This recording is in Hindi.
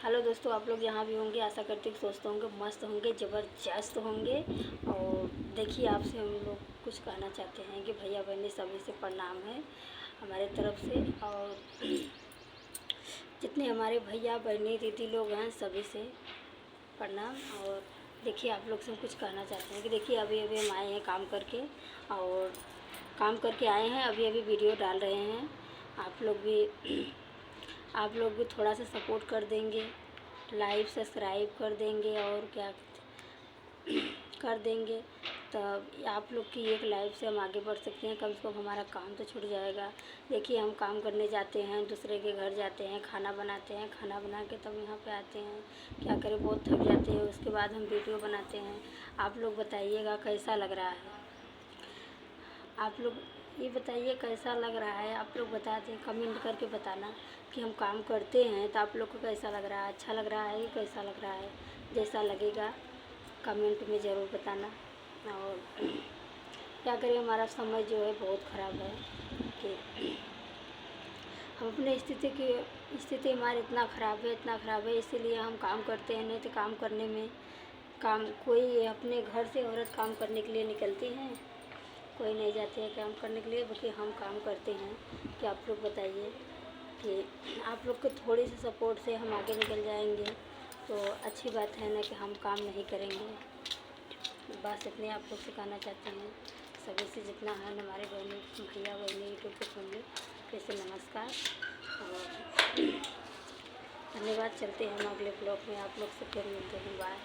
हेलो दोस्तों, आप लोग यहाँ भी होंगे, आशा करते हैं, सोचते होंगे मस्त होंगे, ज़बरदस्त होंगे। और देखिए, आपसे हम लोग कुछ कहना चाहते हैं कि भैया बहनी सभी से प्रणाम है हमारे तरफ से। और जितने हमारे भैया बहनी दीदी लोग हैं सभी से प्रणाम। और देखिए, आप लोग से हम कुछ कहना चाहते हैं कि देखिए, अभी अभी हम आए हैं काम करके, और काम करके आए हैं, अभी अभी वीडियो डाल रहे हैं। आप लोग भी थोड़ा सा सपोर्ट कर देंगे, लाइक सब्सक्राइब कर देंगे, और क्या कर देंगे, तब आप लोग की एक लाइफ से हम आगे बढ़ सकते हैं। कम से कम हमारा काम तो छूट जाएगा। देखिए, हम काम करने जाते हैं, दूसरे के घर जाते हैं, खाना बनाते हैं, खाना बना के तब यहाँ पे आते हैं, क्या करें, बहुत थक जाते हैं। उसके बाद हम वीडियो बनाते हैं। आप लोग बताइएगा कैसा लग रहा है, आप लोग ये बताइए कैसा लग रहा है। आप लोग बता दें, कमेंट करके बताना कि हम काम करते हैं तो आप लोग को कैसा लग रहा है, अच्छा लग रहा है कि कैसा लग रहा है। जैसा लगेगा कमेंट में ज़रूर बताना। और क्या करें, हमारा समय जो है बहुत ख़राब है कि हम अपने स्थिति हमारी इतना ख़राब है, इसीलिए हम काम करते हैं। नहीं तो काम करने में कोई अपने घर से औरत काम करने के लिए निकलती हैं, कोई नहीं जाते हैं काम करने के लिए, बल्कि हम काम करते हैं। कि आप लोग बताइए कि आप लोग के थोड़ी सी सपोर्ट से हम आगे निकल जाएंगे तो अच्छी बात है ना, कि हम काम नहीं करेंगे। बस इतने आप लोग से कहना चाहते हैं। सभी से जितना है हमारे भैया बहनी यूट्यूब पे सुन ली, फिर से नमस्कार और धन्यवाद। चलते हैं हम अगले ब्लॉग में, आप लोग से फिर मिलते हैं। बाय।